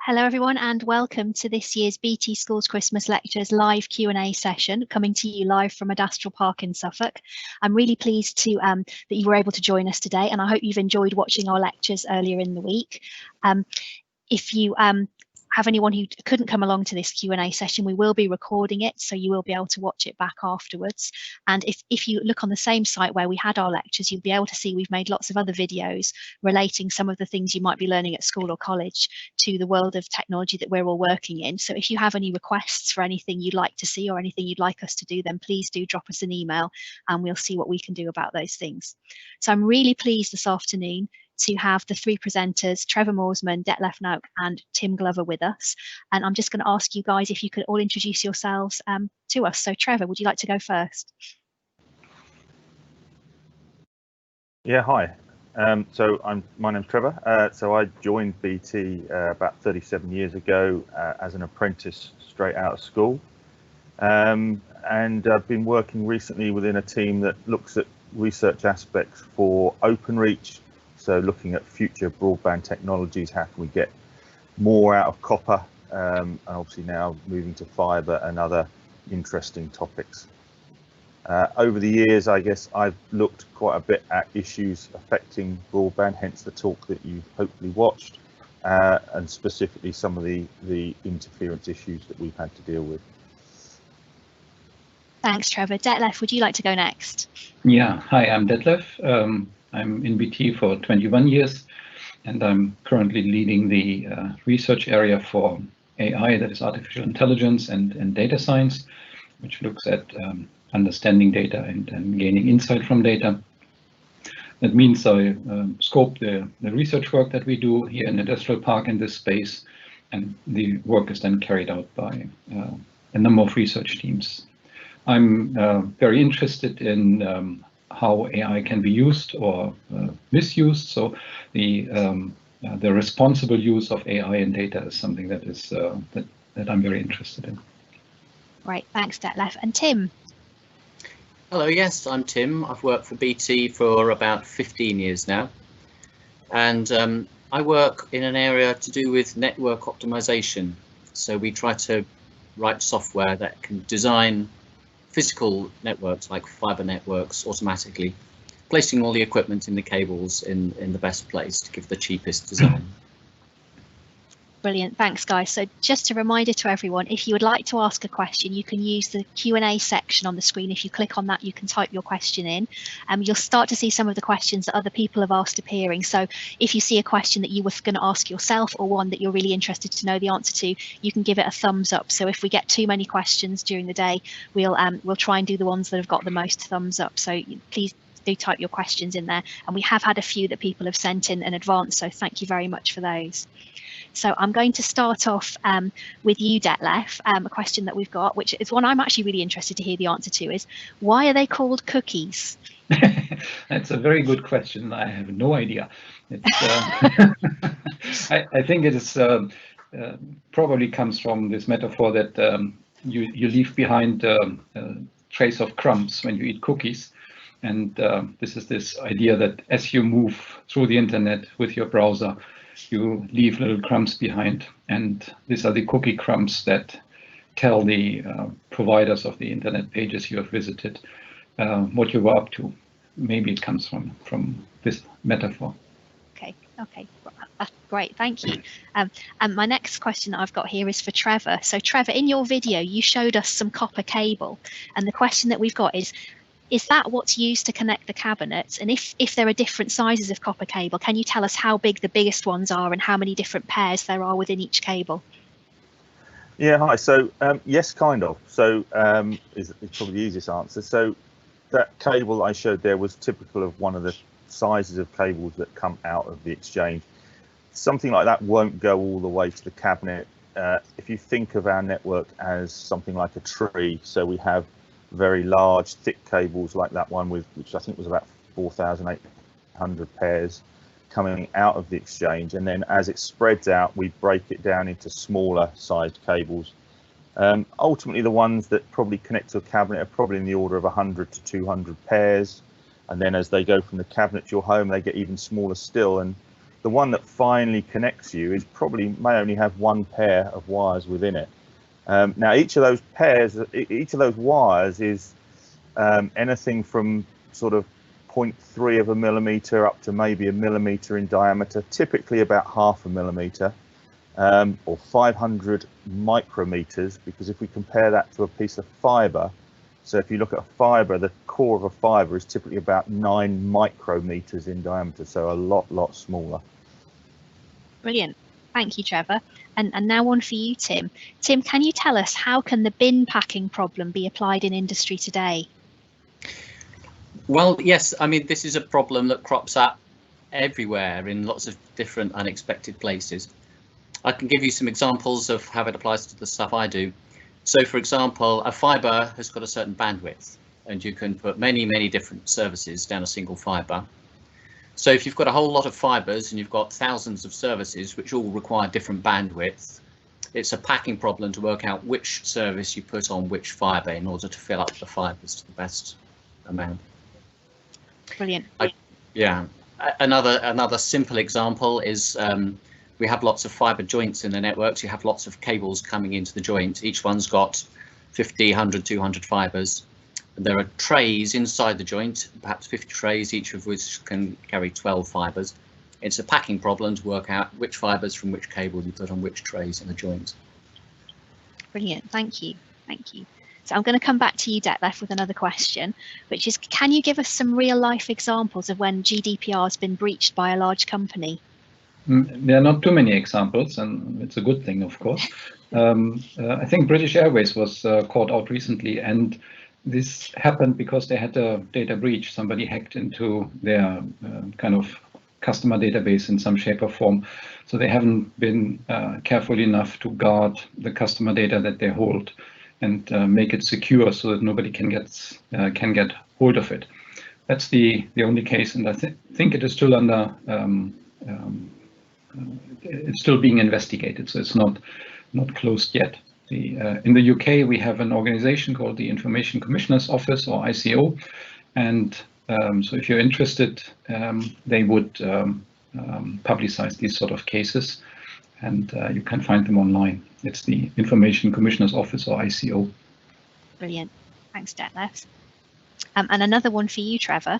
Hello everyone and welcome to this year's BT Schools Christmas Lectures live Q&A session, coming to you live from Adastral Park in Suffolk. I'm really pleased to that you were able to join us today, and I hope you've enjoyed watching our lectures earlier in the week. If you have anyone who couldn't come along to this Q&A session, we will be recording it, so you will be able to watch it back afterwards. And if you look on the same site where we had our lectures, you'll be able to see we've made lots of other videos relating some of the things you might be learning at school or college to the world of technology that we're all working in. So if you have any requests for anything you'd like to see or anything you'd like us to do, then please do drop us an email and we'll see what we can do about those things. So I'm really pleased this afternoon to have the three presenters, Trevor Morsman, Declan Nauk and Tim Glover with us. And I'm just going to ask you guys if you could all introduce yourselves to us. So Trevor, would you like to go first? Yeah, hi. My name's Trevor. So I joined BT about 37 years ago as an apprentice straight out of school. And I've been working recently within a team that looks at research aspects for OpenReach. So looking at future broadband technologies, how can we get more out of copper, and obviously now moving to fibre and other interesting topics. Over the years, I guess I've looked quite a bit at issues affecting broadband, hence the talk that you've hopefully watched, and specifically some of the interference issues that we've had to deal with. Thanks, Trevor. Detlef, would you like to go next? Yeah, hi, I'm Detlef. I'm in BT for 21 years, and I'm currently leading the research area for AI, that is artificial intelligence and data science, which looks at understanding data and gaining insight from data. That means I scope the research work that we do here in Adastral Park in this space, and the work is then carried out by a number of research teams. I'm very interested in how AI can be used or misused. So the responsible use of AI and data is something that is that I'm very interested in. Right, thanks, Detlef. And Tim? Hello, yes, I'm Tim. I've worked for BT for about 15 years now, and I work in an area to do with network optimization. So we try to write software that can design physical networks like fibre networks automatically, placing all the equipment in the cables in the best place to give the cheapest design. Brilliant, thanks guys. So just a reminder to everyone, if you would like to ask a question, you can use the Q&A section on the screen. If you click on that, you can type your question in. You'll start to see some of the questions that other people have asked appearing. So if you see a question that you were going to ask yourself or one that you're really interested to know the answer to, you can give it a thumbs up. So if we get too many questions during the day, we'll try and do the ones that have got the most thumbs up. So please do type your questions in there. And we have had a few that people have sent in advance, so thank you very much for those. So I'm going to start off with you, Detlef. A question that we've got, which is one I'm actually really interested to hear the answer to, is why are they called cookies? That's a very good question. I have no idea. It's, I think it is probably comes from this metaphor that you leave behind a trace of crumbs when you eat cookies. And this is this idea that as you move through the internet with your browser, you leave little crumbs behind, and these are the cookie crumbs that tell the providers of the internet pages you have visited what you were up to. Maybe it comes from this metaphor. Okay, that's great, thank you. And my next question that I've got here is for Trevor. So Trevor, in your video, you showed us some copper cable, and the question that we've got is that what's used to connect the cabinets? And if there are different sizes of copper cable, can you tell us how big the biggest ones are and how many different pairs there are within each cable? Yeah, hi. So yes, kind of. So is probably the easiest answer. So that cable I showed there was typical of one of the sizes of cables that come out of the exchange. Something like that won't go all the way to the cabinet. If you think of our network as something like a tree, so we have very large, thick cables like that one, which I think was about 4,800 pairs coming out of the exchange, and then as it spreads out, we break it down into smaller sized cables. Ultimately, the ones that probably connect to a cabinet are probably in the order of 100 to 200 pairs, and then as they go from the cabinet to your home, they get even smaller still. And the one that finally connects you is probably may only have one pair of wires within it. Now each of those wires is anything from sort of 0.3 of a millimeter up to maybe a millimeter in diameter, typically about half a millimeter, or 500 micrometers, because if we compare that to a piece of fibre, so if you look at a fibre, the core of a fibre is typically about 9 micrometers in diameter, so a lot smaller. Brilliant. Thank you, Trevor. And now one for you, Tim. Tim, can you tell us how can the bin packing problem be applied in industry today? Well, yes, I mean, this is a problem that crops up everywhere in lots of different unexpected places. I can give you some examples of how it applies to the stuff I do. So, for example, a fibre has got a certain bandwidth, and you can put many different services down a single fibre. So if you've got a whole lot of fibres and you've got thousands of services which all require different bandwidth, it's a packing problem to work out which service you put on which fibre in order to fill up the fibres to the best amount. Brilliant. Yeah. Another simple example is we have lots of fibre joints in the networks. You have lots of cables coming into the joint. Each one's got 50, 100, 200 fibres. There are trays inside the joint, perhaps 50 trays, each of which can carry 12 fibres. It's a packing problem to work out which fibres from which cable you put on which trays in the joint. Brilliant. Thank you. Thank you. So I'm going to come back to you, Detlef, with another question, which is, can you give us some real life examples of when GDPR has been breached by a large company? There are not too many examples, and it's a good thing, of course. I think British Airways was caught out recently, and this happened because they had a data breach. Somebody hacked into their kind of customer database in some shape or form. So they haven't been careful enough to guard the customer data that they hold and make it secure so that nobody can get hold of it. That's the only case, and I think it is still under it's still being investigated, so it's not closed yet. In the UK, we have an organization called the Information Commissioner's Office, or ICO, and so if you're interested, they would publicize these sort of cases, and you can find them online. It's the Information Commissioner's Office, or ICO. Brilliant. Thanks, Detlef. And another one for you, Trevor,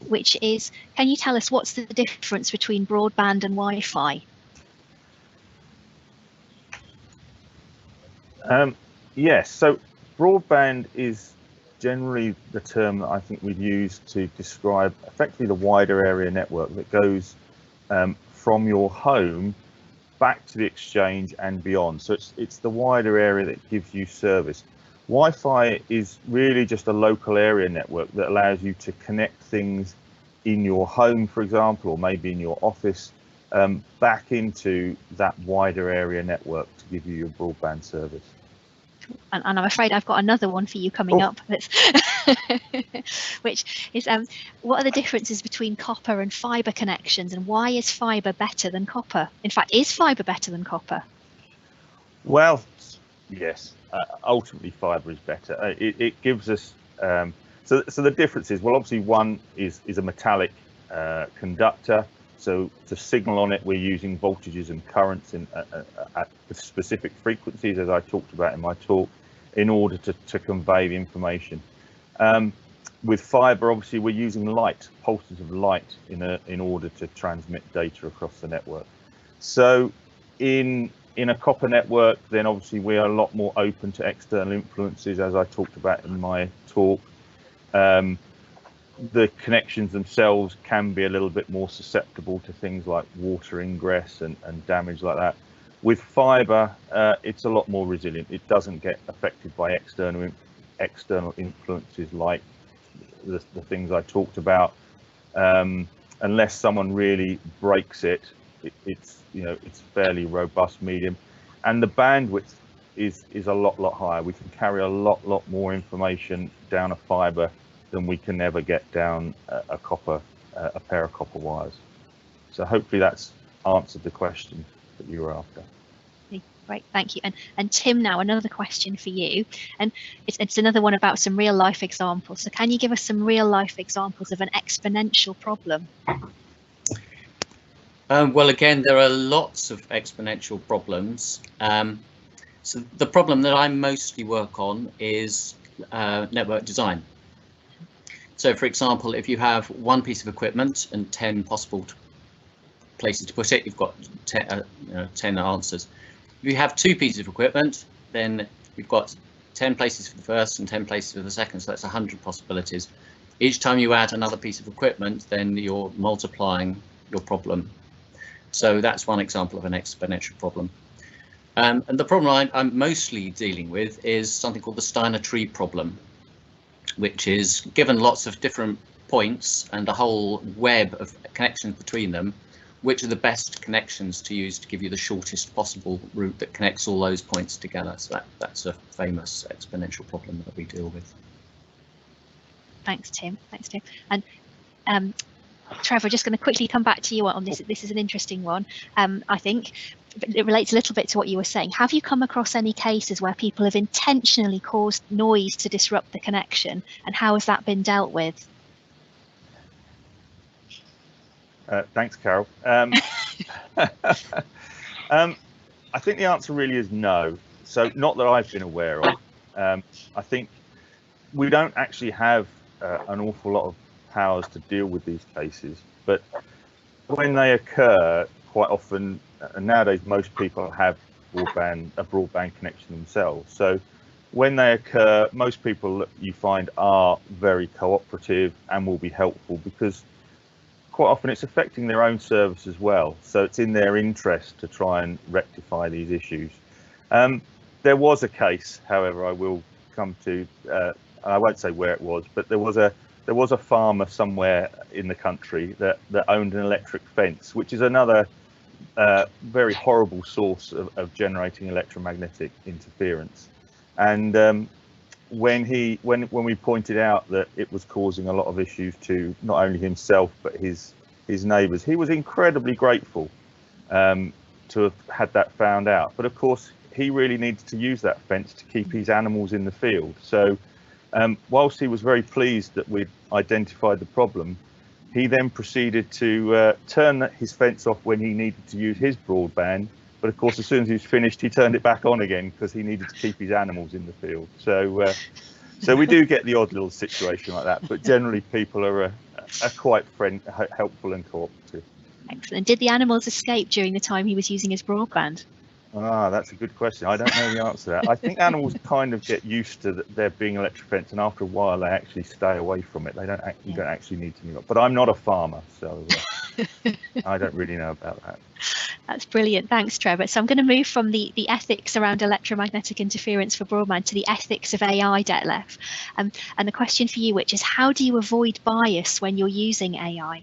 which is, can you tell us what's the difference between broadband and Wi-Fi? Yes, so broadband is generally the term that I think we'd use to describe effectively the wider area network that goes from your home back to the exchange and beyond. So it's the wider area that gives you service. Wi-Fi is really just a local area network that allows you to connect things in your home, for example, or maybe in your office, back into that wider area network to give you your broadband service. And I'm afraid I've got another one for you coming up, which is, what are the differences between copper and fibre connections, and why is fibre better than copper? In fact, is fibre better than copper? Well, yes, ultimately fibre is better. It gives us, so the difference is, well, obviously one is a metallic conductor. So to signal on it, we're using voltages and currents at specific frequencies, as I talked about in my talk, in order to convey the information. With fibre, obviously, we're using light, pulses of light, in order to transmit data across the network. So in a copper network, then obviously we are a lot more open to external influences, as I talked about in my talk. The connections themselves can be a little bit more susceptible to things like water ingress and damage like that. With fibre, it's a lot more resilient. It doesn't get affected by external influences like the things I talked about. Unless someone really breaks it, it's fairly robust medium, and the bandwidth is a lot higher. We can carry a lot more information down a fibre than we can ever get down a pair of copper wires. So hopefully that's answered the question that you were after. Great, thank you. And Tim, now another question for you, and it's another one about some real life examples. So can you give us some real life examples of an exponential problem? Well, again, there are lots of exponential problems. So the problem that I mostly work on is network design. So, for example, if you have one piece of equipment and 10 possible places to put it, you've got 10 answers. If you have two pieces of equipment, then you've got 10 places for the first and 10 places for the second, so that's 100 possibilities. Each time you add another piece of equipment, then you're multiplying your problem. So that's one example of an exponential problem. And the problem I'm mostly dealing with is something called the Steiner tree problem, which is given lots of different points and a whole web of connections between them, which are the best connections to use to give you the shortest possible route that connects all those points together. So that's a famous exponential problem that we deal with. Thanks, Tim. Thanks, Tim. And Trevor, just going to quickly come back to you on this. This is an interesting one. I think it relates a little bit to what you were saying. Have you come across any cases where people have intentionally caused noise to disrupt the connection, and how has that been dealt with? Thanks, Carol. I think the answer really is no. So not that I've been aware of. I think we don't actually have an awful lot of powers to deal with these cases, but when they occur, quite often, and nowadays most people have a broadband connection themselves. So when they occur, most people you find are very cooperative and will be helpful, because quite often it's affecting their own service as well. So it's in their interest to try and rectify these issues. There was a case, however, I will come to, I won't say where it was, but there was a farmer somewhere in the country that owned an electric fence, which is another very horrible source of generating electromagnetic interference. And when we pointed out that it was causing a lot of issues to not only himself but his neighbours, he was incredibly grateful to have had that found out. But of course, he really needed to use that fence to keep his animals in the field. So whilst he was very pleased that we'd identified the problem, he then proceeded to turn his fence off when he needed to use his broadband. But of course, as soon as he was finished, he turned it back on again because he needed to keep his animals in the field. So so we do get the odd little situation like that, but generally people are quite helpful and cooperative. Excellent. Did the animals escape during the time he was using his broadband? Ah, that's a good question. I don't know the answer to that. I think animals kind of get used to there being electric fence, and after a while they actually stay away from it. They don't actually need to move up. But I'm not a farmer, so I don't really know about that. That's brilliant. Thanks, Trevor. So I'm going to move from the ethics around electromagnetic interference for broadband to the ethics of AI, Detlef. And the question for you, which is, how do you avoid bias when you're using AI?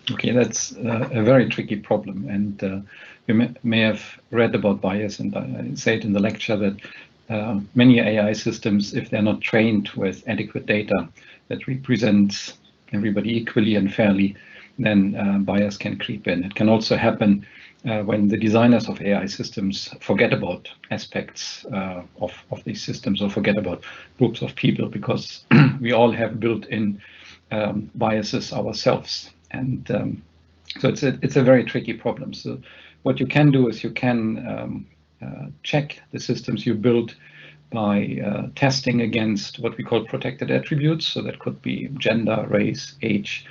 Okay, that's a very tricky problem, and you may have read about bias, and I say it in the lecture that many AI systems, if they're not trained with adequate data that represents everybody equally and fairly, then bias can creep in. It can also happen when the designers of AI systems forget about aspects of these systems, or forget about groups of people, because we all have built-in biases ourselves. And so it's a very tricky problem. So what you can do is you can check the systems you build by testing against what we call protected attributes. So that could be gender, race, age,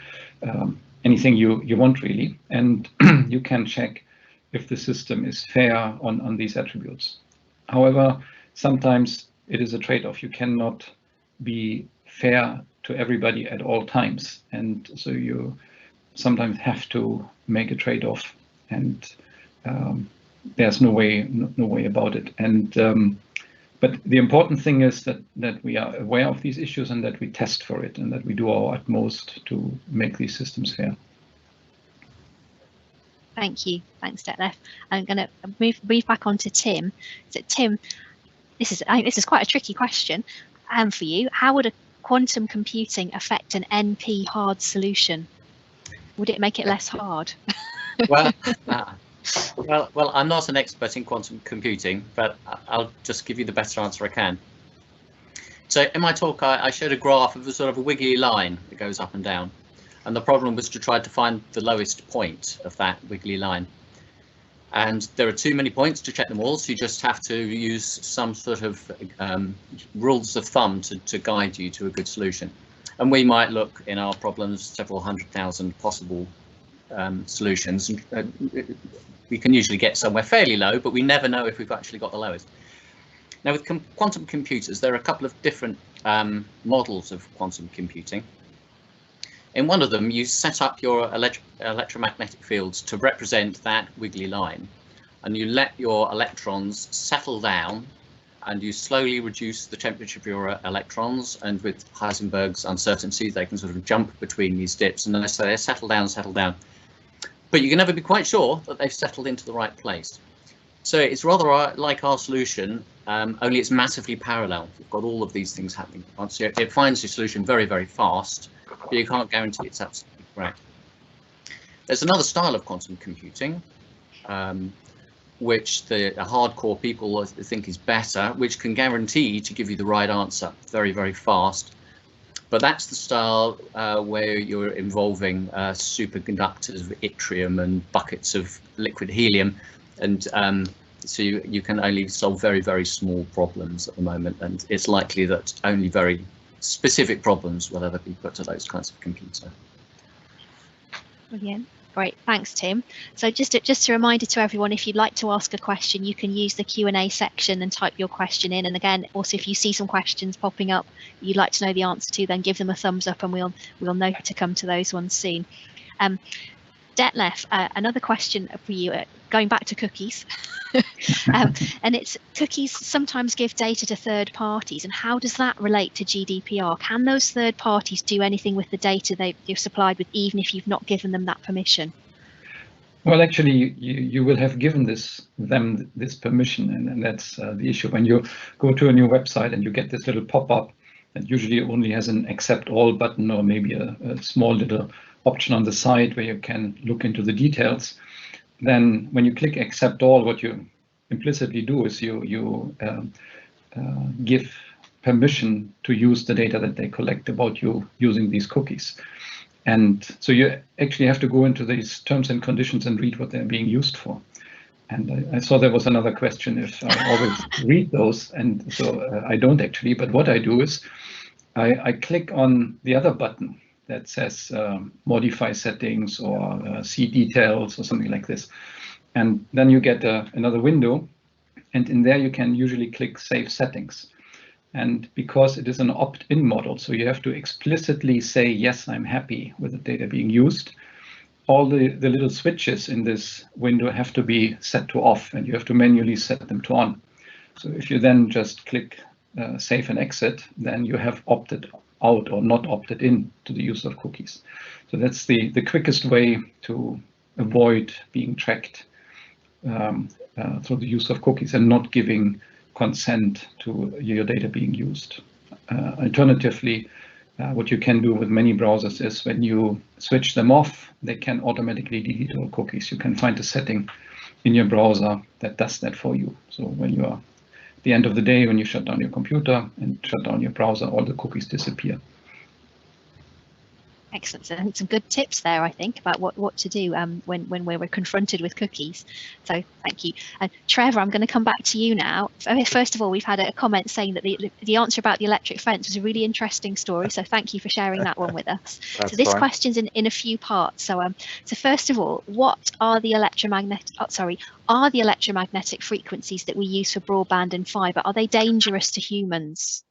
anything you want really. And you can check if the system is fair on these attributes. However, sometimes it is a trade-off. You cannot be fair to everybody at all times. And so you sometimes have to make a trade-off, and there's no way about it. And but the important thing is that we are aware of these issues and that we test for it, and that we do our utmost to make these systems fair. Thank you. Thanks, Detlef. I'm going to move back on to Tim. So Tim, I think this is quite a tricky question for you. How would a quantum computing affect an NP hard solution? Would it make it less hard? Well, I'm not an expert in quantum computing, but I'll just give you the better answer I can. So in my talk, I showed a graph of a sort of a wiggly line that goes up and down. And the problem was to try to find the lowest point of that wiggly line. And there are too many points to check them all, so you just have to use some sort of rules of thumb to guide you to a good solution. And we might look in our problems several 100,000 possible solutions. We can usually get somewhere fairly low, but we never know if we've actually got the lowest. Now, with quantum computers, there are a couple of different models of quantum computing. In one of them, you set up your electromagnetic fields to represent that wiggly line, and you let your electrons settle down, and you slowly reduce the temperature of your electrons, and with Heisenberg's uncertainty, they can sort of jump between these dips, and as they settle down. But you can never be quite sure that they've settled into the right place. So it's rather like our solution, only it's massively parallel. You've got all of these things happening at once. So it finds your solution very, very fast, but you can't guarantee it's absolutely correct. There's another style of quantum computing, which the hardcore people think is better, which can guarantee to give you the right answer very, very fast. But that's the style where you're involving superconductors of yttrium and buckets of liquid helium. And so you can only solve very, very small problems at the moment. And it's likely that only very specific problems will ever be put to those kinds of computer. Brilliant. Great, thanks, Tim. So just a reminder to everyone, if you'd like to ask a question, you can use the Q&A section and type your question in. And again, also, if you see some questions popping up you'd like to know the answer to, then give them a thumbs up and we'll know to come to those ones soon. Detlef, another question for you, going back to cookies. And it's cookies sometimes give data to third parties, and how does that relate to GDPR? Can those third parties do anything with the data they've supplied with, even if you've not given them that permission? Well, actually, you will have given them this permission, and that's the issue. When you go to a new website and you get this little pop-up that usually only has an accept all button, or maybe a small little option on the side where you can look into the details, then when you click accept all, what you implicitly do is you give permission to use the data that they collect about you using these cookies. And so you actually have to go into these terms and conditions and read what they're being used for. And I saw there was another question if I always read those, and so I don't actually, but what I do is I click on the other button that says modify settings or see details or something like this. And then you get another window, and in there you can usually click save settings. And because it is an opt-in model, so you have to explicitly say, yes, I'm happy with the data being used, all the little switches in this window have to be set to off, and you have to manually set them to on. So if you then just click save and exit, then you have opted out or not opted in to the use of cookies. So that's the quickest way to avoid being tracked through the use of cookies and not giving consent to your data being used. Alternatively, what you can do with many browsers is when you switch them off, they can automatically delete all cookies. You can find a setting in your browser that does that for you. So when you are at the end of the day, when you shut down your computer and shut down your browser, all the cookies disappear. Excellent. So some good tips there, I think, about what to do when we're confronted with cookies. So thank you. Trevor, I'm going to come back to you now. First of all, we've had a comment saying that the answer about the electric fence was a really interesting story. So thank you for sharing that one with us. So this question's in a few parts. So so first of all, what are the electromagnetic frequencies that we use for broadband and fibre? Are they dangerous to humans?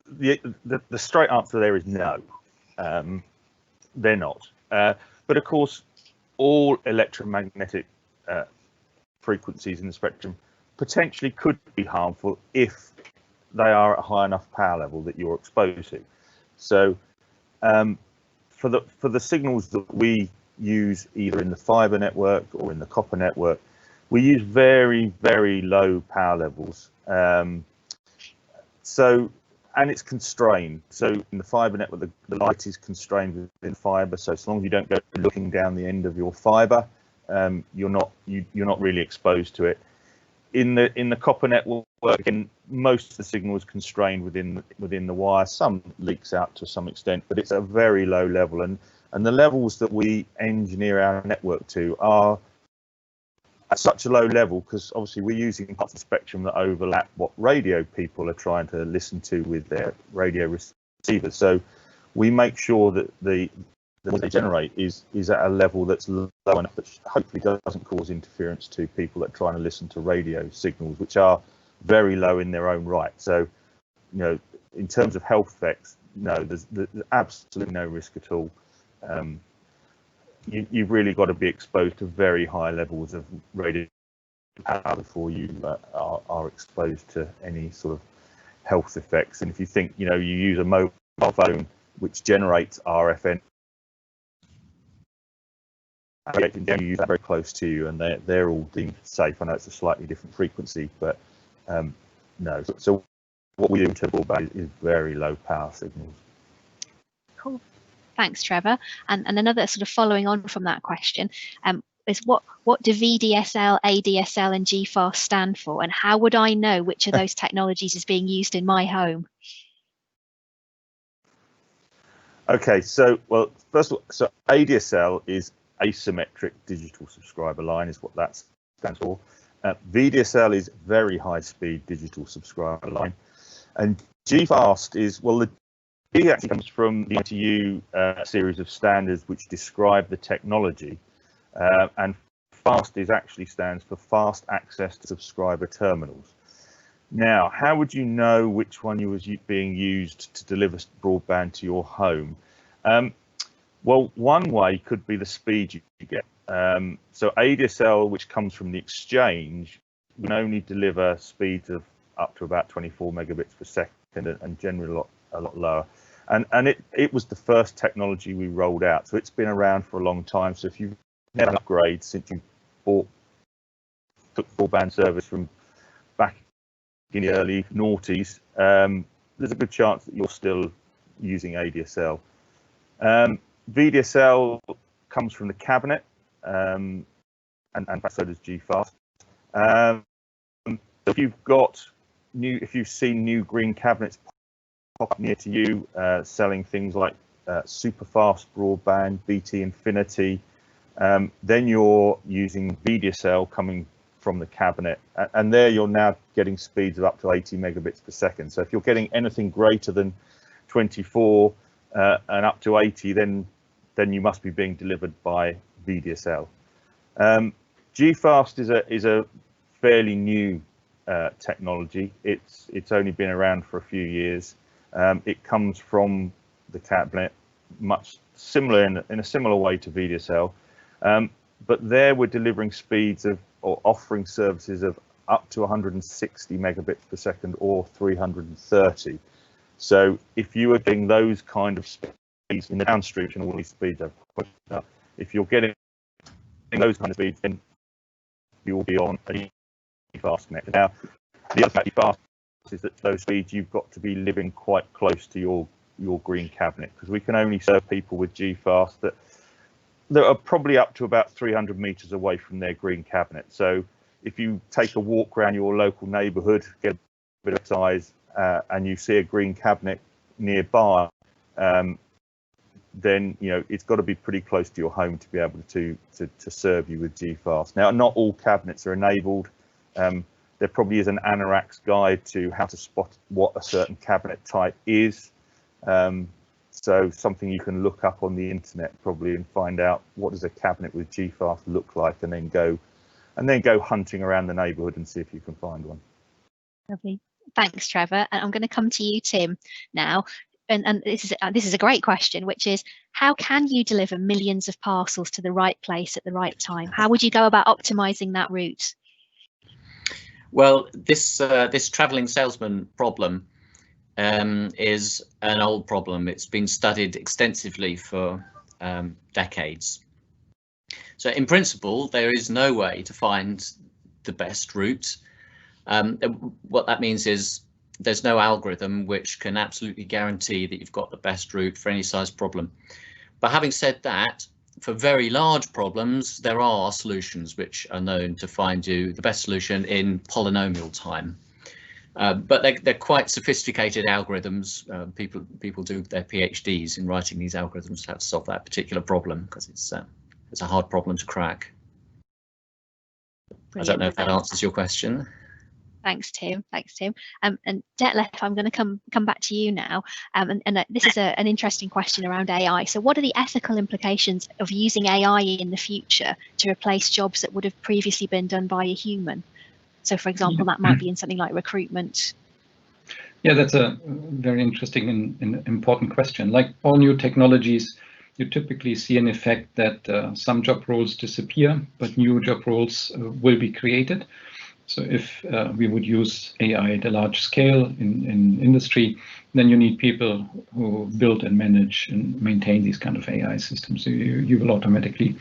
The straight answer there is no, they're not. But of course, all electromagnetic frequencies in the spectrum potentially could be harmful if they are at a high enough power level that you're exposed to. So for the signals that we use either in the fibre network or in the copper network, we use very, very low power levels. And it's constrained. So in the fibre network, the light is constrained within fibre. So as long as you don't go looking down the end of your fibre, you're not really exposed to it. In the copper network, and most of the signal is constrained within the wire. Some leaks out to some extent, but it's a very low level, and the levels that we engineer our network to are at such a low level because obviously we're using parts of the spectrum that overlap what radio people are trying to listen to with their radio receivers. So we make sure that what they generate is at a level that's low enough that hopefully doesn't cause interference to people that are trying to listen to radio signals, which are very low in their own right. So, you know, in terms of health effects, no, there's absolutely no risk at all. You've really got to be exposed to very high levels of radio power before you are exposed to any sort of health effects. And if you think, you know, you use a mobile phone which generates RF, you use that very close to you, and they're all deemed safe. I know it's a slightly different frequency, but no. So what we do in broadband is very low power signals. Cool. Thanks, Trevor. And another sort of following on from that question is what do VDSL, ADSL, and GFAST stand for, and how would I know which of those technologies is being used in my home? Okay, so well, first of all, so ADSL is asymmetric digital subscriber line, is what that stands for. VDSL is very high speed digital subscriber line, and GFAST is, well, the G actually comes from the ITU series of standards which describe the technology, and FAST actually stands for Fast Access to Subscriber Terminals. Now, how would you know which one was being used to deliver broadband to your home? Well, one way could be the speed you get. So ADSL, which comes from the exchange, can only deliver speeds of up to about 24 megabits per second, and generally a lot lower. And it was the first technology we rolled out, so it's been around for a long time. So if you've never upgraded since you took broadband service from back in the early noughties, there's a good chance that you're still using ADSL. VDSL comes from the cabinet, and so does GFAST. If you've seen new green cabinets pop up near to you, selling things like super fast broadband, BT Infinity, then you're using VDSL coming from the cabinet, and there you're now getting speeds of up to 80 megabits per second. So if you're getting anything greater than 24 and up to 80, then you must be being delivered by VDSL. GFAST is a fairly new technology. It's only been around for a few years. It comes from the cabinet, much similar in a similar way to VDSL, but there we're delivering speeds of, or offering services of, up to 160 megabits per second or 330. So if you are getting those kind of speeds in the downstream and all these speeds, if you're getting those kind of speeds, then you'll be on a fast connection. Now, the other fact fast is that those speeds, you've got to be living quite close to your green cabinet, because we can only serve people with GFAST that are probably up to about 300 meters away from their green cabinet. So if you take a walk around your local neighborhood, get a bit of size, and you see a green cabinet nearby, then it's got to be pretty close to your home to be able to serve you with GFAST. Now, not all cabinets are enabled. There probably is an Anorak's guide to how to spot what a certain cabinet type is. So something you can look up on the internet probably and find out what does a cabinet with GFAST look like, and then go hunting around the neighborhood and see if you can find one. Lovely. Thanks, Trevor. And I'm going to come to you, Tim, now. And this is a great question, which is, how can you deliver millions of parcels to the right place at the right time? How would you go about optimizing that route? Well, this traveling salesman problem is an old problem. It's been studied extensively for decades. So in principle, there is no way to find the best route. What that means is there's no algorithm which can absolutely guarantee that you've got the best route for any size problem. But having said that, for very large problems, there are solutions which are known to find you the best solution in polynomial time. But they're quite sophisticated algorithms. People do their PhDs in writing these algorithms to how to solve that particular problem, because it's a hard problem to crack. Brilliant. I don't know if that answers your question. Thanks, Tim. Thanks, Tim. And Detlef, I'm going to come back to you now. And this is an interesting question around AI. So what are the ethical implications of using AI in the future to replace jobs that would have previously been done by a human? So, for example, that might be in something like recruitment. Yeah, that's a very interesting and important question. Like all new technologies, you typically see an effect that some job roles disappear, but new job roles will be created. So if we would use AI at a large scale in industry, then you need people who build and manage and maintain these kind of AI systems. So you will automatically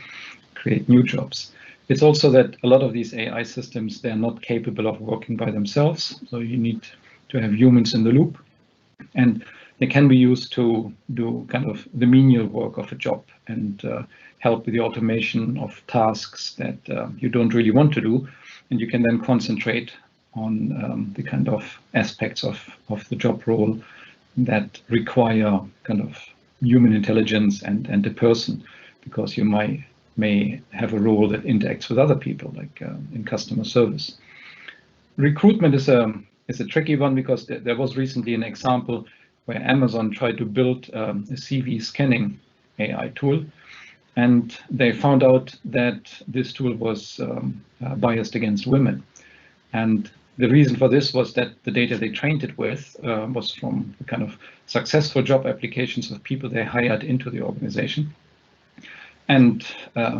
create new jobs. It's also that a lot of these AI systems, they're not capable of working by themselves. So you need to have humans in the loop. And they can be used to do kind of the menial work of a job and help with the automation of tasks that you don't really want to do. And you can then concentrate on the kind of aspects of the job role that require kind of human intelligence and a person, because you may have a role that interacts with other people, like in customer service. Recruitment is a tricky one, because there was recently an example where Amazon tried to build a CV scanning AI tool, and they found out that this tool was biased against women. And the reason for this was that the data they trained it with was from the kind of successful job applications of people they hired into the organization. And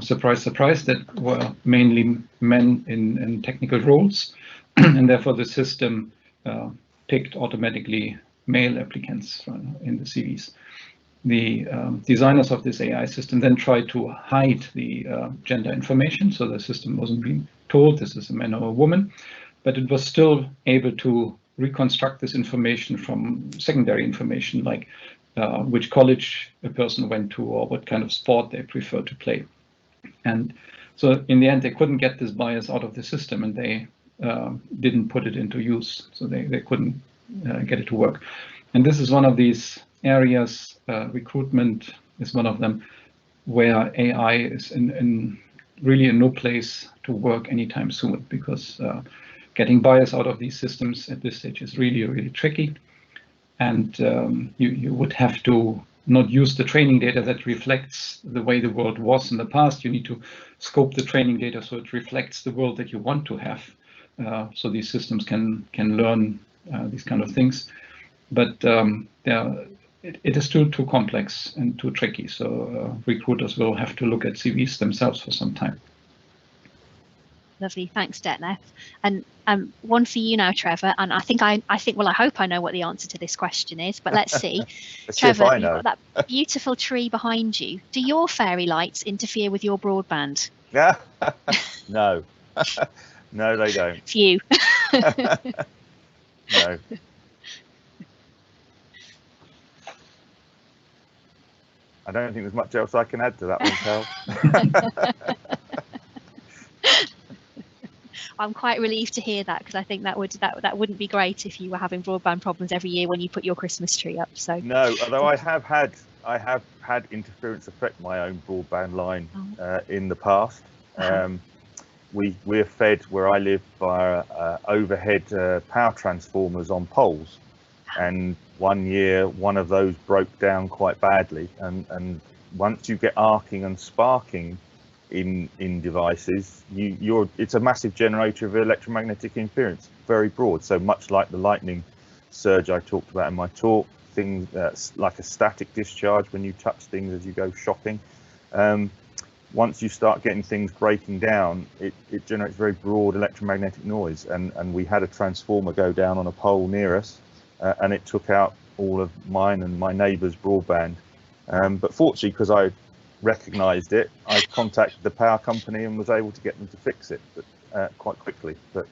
surprise, surprise, that were mainly men in technical roles. And therefore the system picked automatically male applicants in the CVs. The designers of this AI system then tried to hide the gender information, so the system wasn't being told this is a man or a woman, but it was still able to reconstruct this information from secondary information, like which college a person went to or what kind of sport they prefer to play. And so in the end, they couldn't get this bias out of the system, and they didn't put it into use, so they couldn't get it to work. And this is one of these areas, recruitment is one of them, where AI is really in no place to work anytime soon, because getting bias out of these systems at this stage is really, really tricky. And you would have to not use the training data that reflects the way the world was in the past. You need to scope the training data so it reflects the world that you want to have, so these systems can learn these kind of things. But it is still too complex and too tricky. So recruiters will have to look at CVs themselves for some time. Lovely, thanks, Detlef. And one for you now, Trevor. And I hope I know what the answer to this question is, but let's see. Trevor, you've got that beautiful tree behind you. Do your fairy lights interfere with your broadband? No. No, they don't. Phew. No. I don't think there's much else I can add to that one, Cal. I'm quite relieved to hear that, because I think that wouldn't be great if you were having broadband problems every year when you put your Christmas tree up. So no, although I have had interference affect my own broadband line in the past. We're fed where I live via overhead power transformers on poles, and one year one of those broke down quite badly, and once you get arcing and sparking in devices, it's a massive generator of electromagnetic interference, very broad. So much like the lightning surge I talked about in my talk, things like a static discharge when you touch things as you go shopping. Once you start getting things breaking down, it generates very broad electromagnetic noise, and we had a transformer go down on a pole near us, and it took out all of mine and my neighbour's broadband. But fortunately, because I recognised it, I contacted the power company and was able to get them to fix it, but quite quickly. But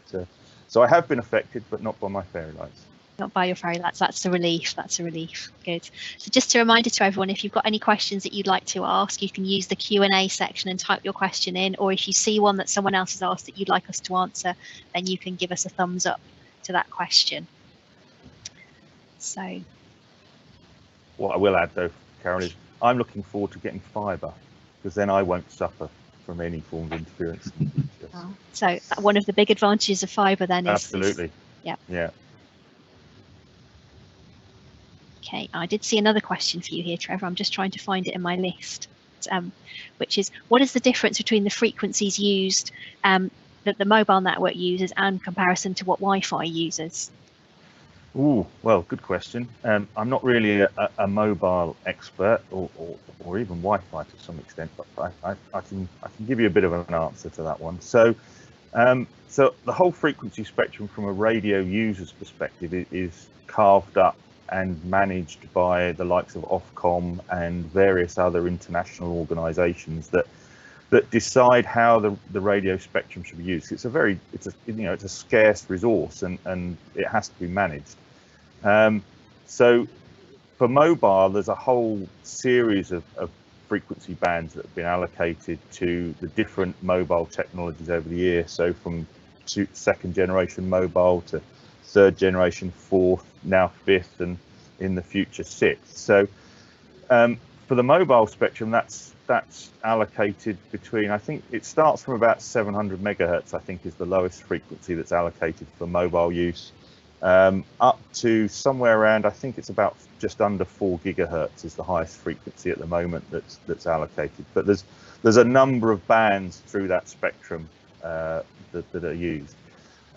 so I have been affected, but not by my fairy lights. Not by your fairy lights. That's a relief. That's a relief. Good. So just a reminder to everyone, if you've got any questions that you'd like to ask, you can use the Q&A section and type your question in, or if you see one that someone else has asked that you'd like us to answer, then you can give us a thumbs up to that question. So What I will add though, Carol, is I'm looking forward to getting fibre, because then I won't suffer from any form of interference in the future. so one of the big advantages of fibre then is Absolutely. Yeah. Yeah. Okay, I did see another question for you here, Trevor. I'm just trying to find it in my list, which is, what is the difference between the frequencies used that the mobile network uses and comparison to what Wi-Fi uses? Ooh, well, good question. I'm not really a mobile expert or even Wi-Fi to some extent, but I can give you a bit of an answer to that one. So the whole frequency spectrum from a radio user's perspective is carved up and managed by the likes of Ofcom and various other international organisations that decide how the radio spectrum should be used. It's a scarce resource, and it has to be managed. So for mobile, there's a whole series of frequency bands that have been allocated to the different mobile technologies over the years. So from second generation mobile to third generation, fourth, now fifth, and in the future sixth. So for the mobile spectrum, that's allocated between, I think it starts from about 700 megahertz, I think is the lowest frequency that's allocated for mobile use, up to somewhere around, I think it's about just under 4 gigahertz is the highest frequency at the moment that's allocated. But there's a number of bands through that spectrum that are used.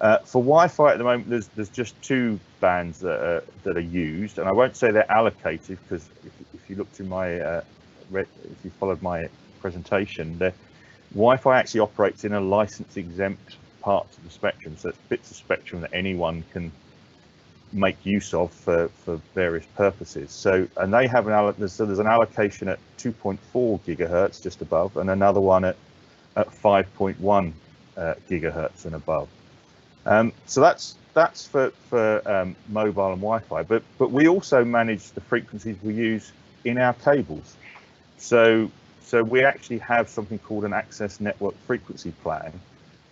For Wi-Fi at the moment, there's just 2 bands that are used, and I won't say they're allocated, because if you looked in my if you followed my presentation, the Wi-Fi actually operates in a license-exempt part of the spectrum, so it's bits of spectrum that anyone can make use of for various purposes. So, and they have there's an allocation at 2.4 gigahertz just above, and another one at 5.1 gigahertz and above. So that's for mobile and Wi-Fi, but we also manage the frequencies we use in our cables. So we actually have something called an access network frequency plan,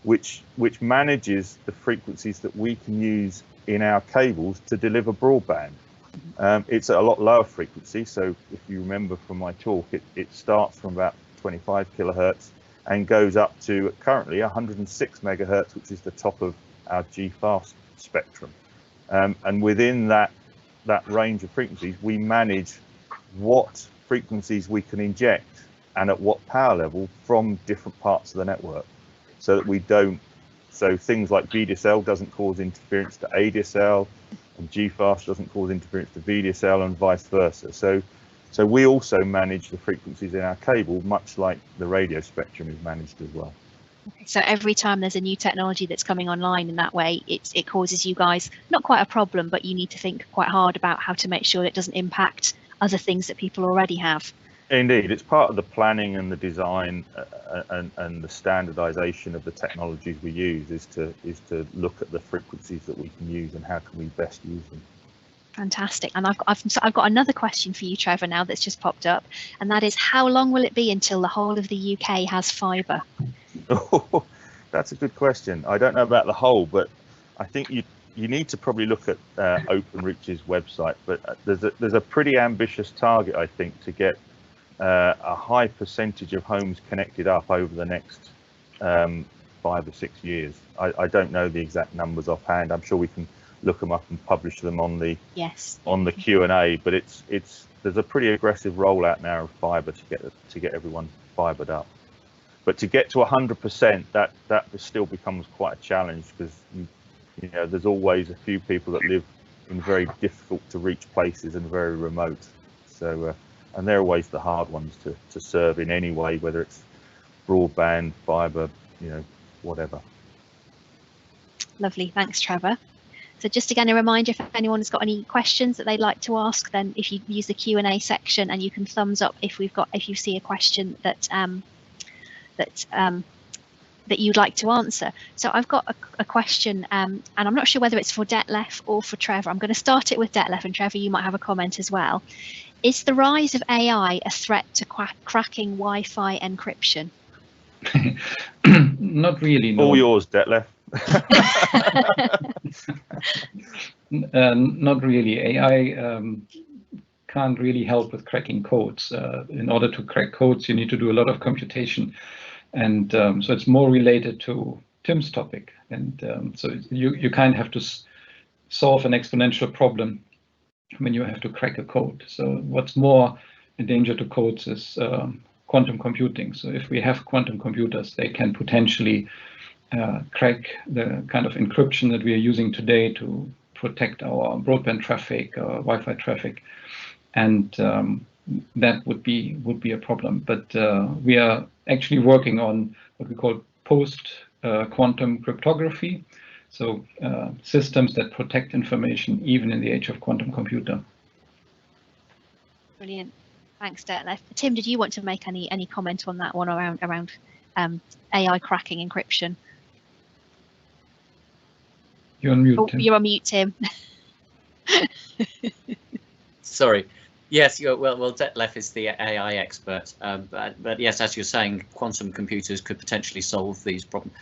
which manages the frequencies that we can use in our cables to deliver broadband. It's at a lot lower frequency, so if you remember from my talk, it starts from about 25 kilohertz and goes up to currently 106 megahertz, which is the top of our G-fast spectrum. And within that range of frequencies, we manage what frequencies we can inject and at what power level from different parts of the network, so that we don't, so things like VDSL doesn't cause interference to ADSL, and G-fast doesn't cause interference to VDSL, and vice versa. So we also manage the frequencies in our cable, much like the radio spectrum is managed as well. So every time there's a new technology that's coming online in that way, it causes you guys not quite a problem, but you need to think quite hard about how to make sure it doesn't impact other things that people already have. Indeed, it's part of the planning and the design and the standardization of the technologies we use is to look at the frequencies that we can use and how can we best use them. Fantastic. And I've got another question for you, Trevor, now that's just popped up, and that is, how long will it be until the whole of the UK has fibre? Oh, that's a good question. I don't know about the whole, but I think you need to probably look at Openreach's website. But there's a pretty ambitious target, I think, to get a high percentage of homes connected up over the next 5 or 6 years. I don't know the exact numbers offhand. I'm sure we can look them up and publish them on the Q&A. But there's a pretty aggressive rollout now of fibre to get everyone fibered up. But to get to 100%, that still becomes quite a challenge, because you know there's always a few people that live in very difficult to reach places and very remote. So and they're always the hard ones to serve in any way, whether it's broadband, fibre, you know, whatever. Lovely, thanks, Trevor. So just again, a reminder, if anyone has got any questions that they'd like to ask, then if you use the Q&A section, and you can thumbs up if you see a question that you'd like to answer. So I've got a question, and I'm not sure whether it's for Detlef or for Trevor. I'm going to start it with Detlef, and Trevor, you might have a comment as well. Is the rise of AI a threat to cracking Wi-Fi encryption? Not really, no. All yours, Detlef. Not really. AI can't really help with cracking codes. In order to crack codes, you need to do a lot of computation. And so it's more related to Tim's topic. And so you kind of have to solve an exponential problem when you have to crack a code. So what's more in danger to codes is quantum computing. So if we have quantum computers, they can potentially crack the kind of encryption that we are using today to protect our broadband traffic, Wi-Fi traffic, and that would be a problem. But we are actually working on what we call post-quantum cryptography, so systems that protect information even in the age of quantum computer. Brilliant. Thanks, Detlef. Tim, did you want to make any comment on that one around AI cracking encryption? You're on mute, Tim. You're on mute, Tim. Sorry. Yes, well, Detlef is the AI expert, but yes, as you're saying, quantum computers could potentially solve these problems.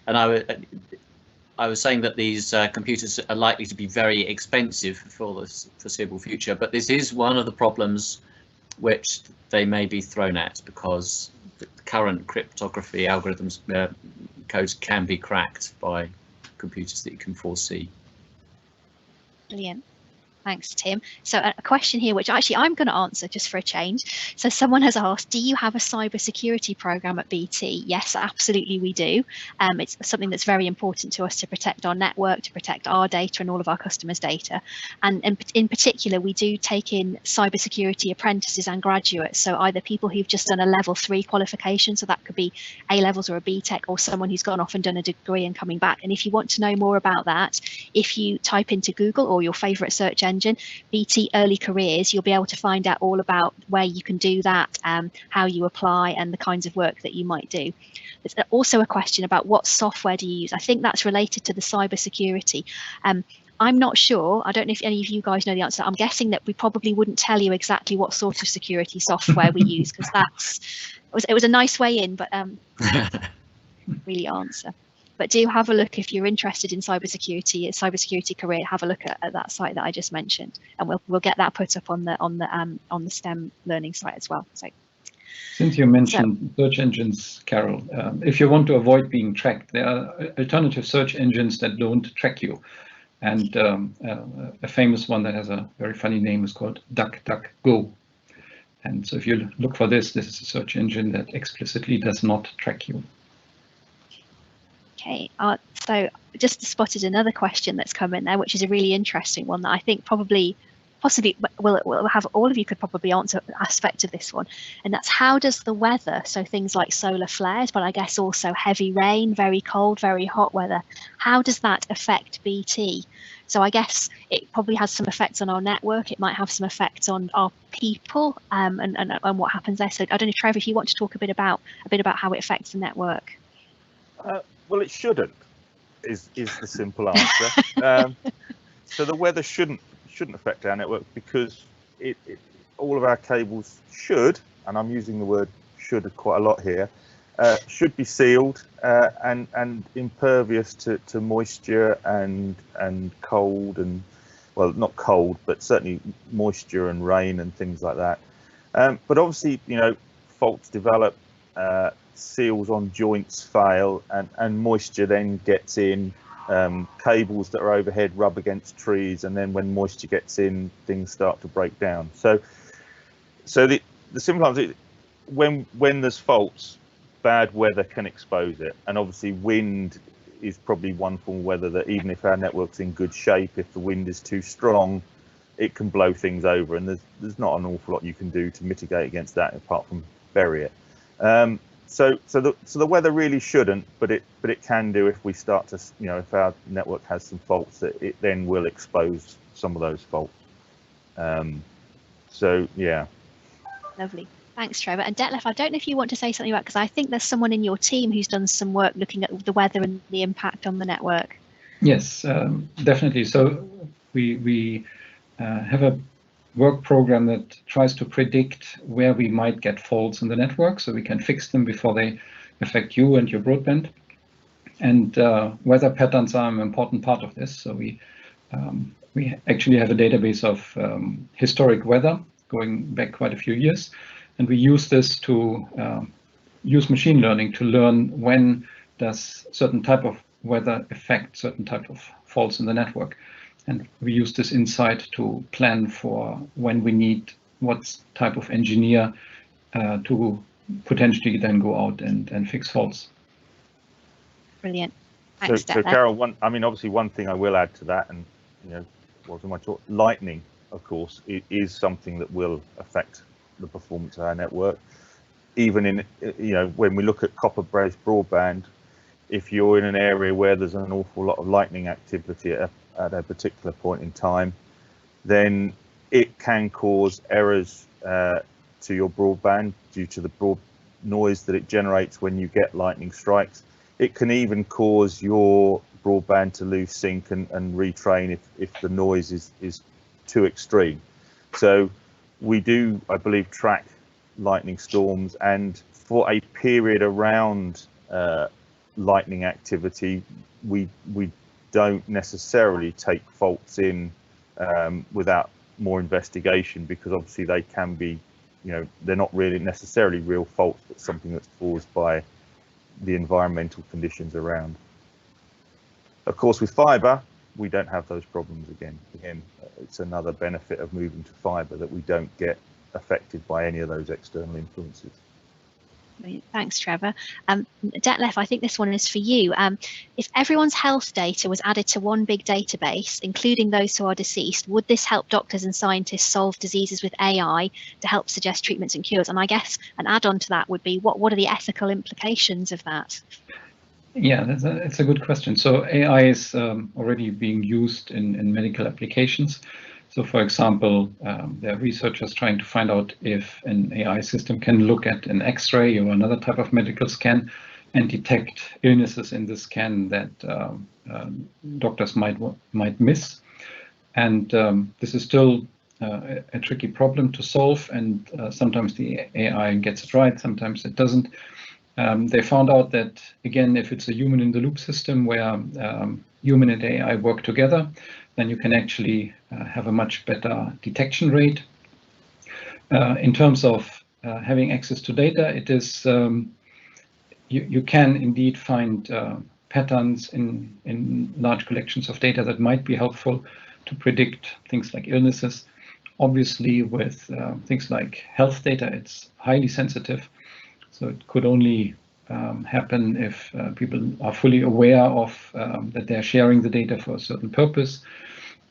And I was saying that these computers are likely to be very expensive for the foreseeable future, but this is one of the problems which they may be thrown at, because the current cryptography algorithms codes can be cracked by computers that you can foresee. Brilliant. Thanks, Tim. So a question here, which actually I'm going to answer just for a change. So someone has asked, do you have a cybersecurity program at BT? Yes, absolutely we do. It's something that's very important to us to protect our network, to protect our data and all of our customers' data. And in particular, we do take in cybersecurity apprentices and graduates. So either people who've just done a level 3 qualification, so that could be A levels or a BTEC, or someone who's gone off and done a degree and coming back. And if you want to know more about that, if you type into Google or your favorite search engine, BT Early Careers, you'll be able to find out all about where you can do that, how you apply, and the kinds of work that you might do. There's also a question about what software do you use. I think that's related to the cybersecurity. I'm not sure. I don't know if any of you guys know the answer. I'm guessing that we probably wouldn't tell you exactly what sort of security software we use, because it was a nice way in, but really answer. But do have a look if you're interested in cybersecurity career. Have a look at that site that I just mentioned, and we'll get that put up on the STEM learning site as well. So, since you mentioned search engines, Carol, if you want to avoid being tracked, there are alternative search engines that don't track you, and a famous one that has a very funny name is called DuckDuckGo. And so if you look for this is a search engine that explicitly does not track you. Okay, so just spotted another question that's come in there, which is a really interesting one that I think possibly we'll have all of you could probably answer an aspect of this one, and that's how does the weather, so things like solar flares, but I guess also heavy rain, very cold, very hot weather, how does that affect BT? So I guess it probably has some effects on our network. It might have some effects on our people, and what happens there. So I don't know, Trevor, if you want to talk a bit about how it affects the network. Well, it shouldn't, is the simple answer. So the weather shouldn't affect our network, because all of our cables should, and I'm using the word should quite a lot here, should be sealed and impervious to moisture and cold, and, well, not cold, but certainly moisture and rain and things like that. But obviously, faults develop, seals on joints fail, and moisture then gets in, cables that are overhead rub against trees, and then when moisture gets in, things start to break down. So the simple answer is, when there's faults, bad weather can expose it, and obviously wind is probably one form of weather that, even if our network's in good shape, if the wind is too strong, it can blow things over, and there's not an awful lot you can do to mitigate against that apart from bury it. So the weather really shouldn't, but it can do if we start to, if our network has some faults, it then will expose some of those faults. So yeah. Lovely. Thanks, Trevor. And Detlef, I don't know if you want to say something about, because I think there's someone in your team who's done some work looking at the weather and the impact on the network. Yes, definitely. So we have a work program that tries to predict where we might get faults in the network, so we can fix them before they affect you and your broadband. And weather patterns are an important part of this. So we actually have a database of historic weather going back quite a few years. And we use this to use machine learning to learn when does certain type of weather affect certain type of faults in the network. And we use this insight to plan for when we need what type of engineer to potentially then go out and fix faults. Brilliant. Thanks, so Carol, obviously one thing I will add to that, and wasn't my talk, lightning, of course, it is something that will affect the performance of our network. Even in, when we look at copper-based broadband, if you're in an area where there's an awful lot of lightning activity at a particular point in time, then it can cause errors to your broadband due to the broad noise that it generates when you get lightning strikes. It can even cause your broadband to lose sync and retrain if the noise is too extreme. So we do, I believe, track lightning storms, and for a period around lightning activity, we don't necessarily take faults in without more investigation, because obviously they can be, they're not really necessarily real faults, but something that's caused by the environmental conditions around. Of course, with fibre, we don't have those problems again. Again, it's another benefit of moving to fibre, that we don't get affected by any of those external influences. Thanks, Trevor. Detlef, I think this one is for you. If everyone's health data was added to one big database, including those who are deceased, would this help doctors and scientists solve diseases with AI to help suggest treatments and cures? And I guess an add-on to that would be, what are the ethical implications of that? Yeah, it's a good question. So AI is already being used in medical applications. So, for example, there are researchers trying to find out if an AI system can look at an X-ray or another type of medical scan and detect illnesses in the scan that doctors might miss. And this is still a tricky problem to solve, and sometimes the AI gets it right, sometimes it doesn't. They found out that, again, if it's a human-in-the-loop system where human and AI work together, then you can actually have a much better detection rate. In terms of having access to data, it is you can indeed find patterns in large collections of data that might be helpful to predict things like illnesses. Obviously, with things like health data, it's highly sensitive. So it could only happen if people are fully aware of that they're sharing the data for a certain purpose.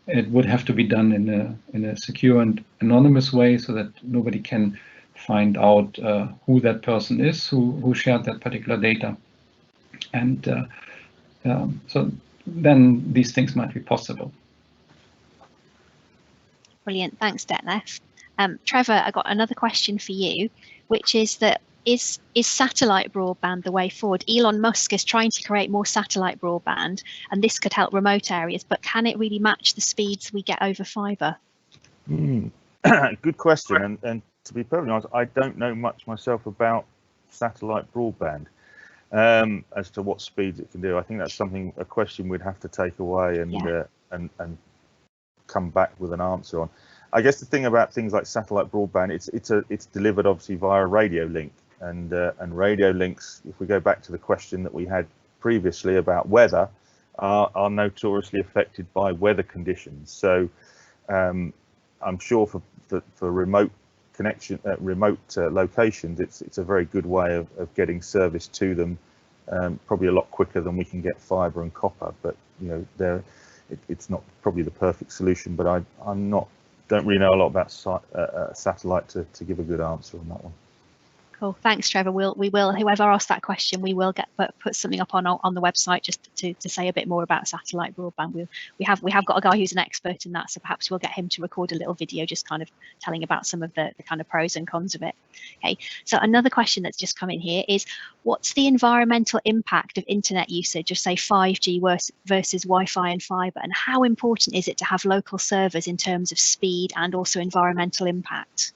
It would have to be done in a secure and anonymous way, so that nobody can find out who that person is who shared that particular data. And so then these things might be possible. Brilliant, thanks, Detlef. Trevor, I got another question for you, which is that is satellite broadband the way forward? Elon Musk is trying to create more satellite broadband, and this could help remote areas, but can it really match the speeds we get over fibre? Good question, and to be perfectly honest, I don't know much myself about satellite broadband as to what speeds it can do. I think that's a question we'd have to take away and come back with an answer on. I guess the thing about things like satellite broadband, it's delivered obviously via a radio link, and radio links, if we go back to the question that we had previously about weather, are notoriously affected by weather conditions. So I'm sure for remote connection, remote locations, it's a very good way of getting service to them, probably a lot quicker than we can get fibre and copper. But it's not probably the perfect solution. But don't really know a lot about satellite to give a good answer on that one. Cool, thanks, Trevor. We will, whoever asked that question, we will put something up on the website just to say a bit more about satellite broadband. We have got a guy who's an expert in that, so perhaps we'll get him to record a little video just kind of telling about some of the kind of pros and cons of it. Okay, so another question that's just come in here is, what's the environmental impact of internet usage of, say, 5G versus Wi-Fi and fibre, and how important is it to have local servers in terms of speed and also environmental impact?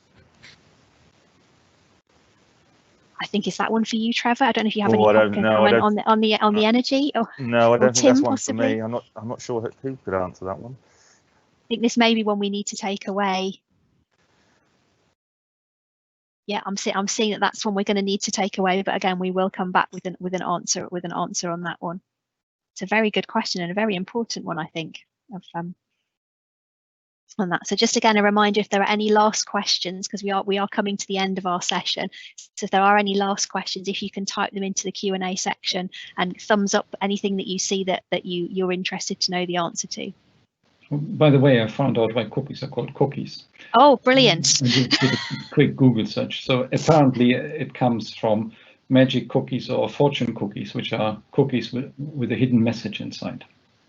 I think is that one for you, Trevor. I don't know if you have any comment on the energy, or no, I don't think Tim, that's one possibly. for me. I'm not sure who could answer that one. I think this may be one we need to take away. Yeah, I'm seeing that that's one we're going to need to take away, but again, we will come back with an answer on that one. It's a very good question and a very important one, I think, on that. So just again, a reminder, if there are any last questions, because we are coming to the end of our session, so if there are any last questions, if you can type them into the Q&A section and thumbs up anything that you see that you're interested to know the answer to. By the way, I found out why cookies are called cookies. Oh, brilliant. I did a quick Google search. So apparently it comes from magic cookies or fortune cookies, which are cookies with a hidden message inside.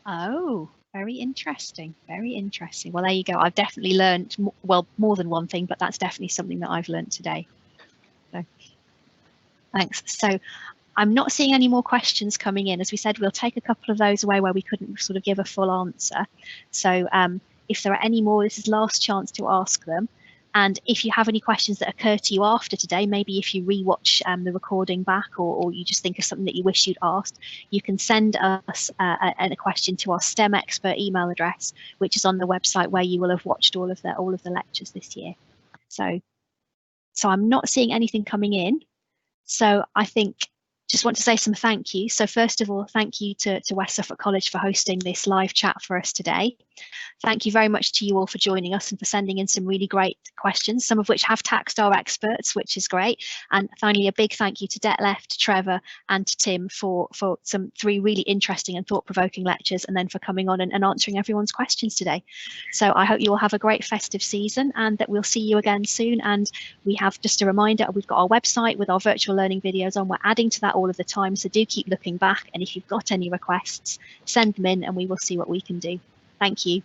Oh, very interesting. Very interesting. Well, there you go. I've definitely learned, well, more than one thing, but that's definitely something that I've learned today. So, thanks. So I'm not seeing any more questions coming in. As we said, we'll take a couple of those away where we couldn't sort of give a full answer. So if there are any more, this is last chance to ask them. And if you have any questions that occur to you after today, maybe if you rewatch the recording back, or you just think of something that you wish you'd asked, you can send us a question to our STEM expert email address, which is on the website where you will have watched all of the lectures this year. So I'm not seeing anything coming in. So I think just want to say some thank you. So first of all, thank you to West Suffolk College for hosting this live chat for us today. Thank you very much to you all for joining us and for sending in some really great questions, some of which have taxed our experts, which is great. And finally, a big thank you to Declan, to Trevor and to Tim for some 3 really interesting and thought-provoking lectures, and then for coming on and answering everyone's questions today. So I hope you all have a great festive season and that we'll see you again soon. And we have just a reminder, we've got our website with our virtual learning videos on. We're adding to that all of the time, so do keep looking back. And if you've got any requests, send them in and we will see what we can do. Thank you.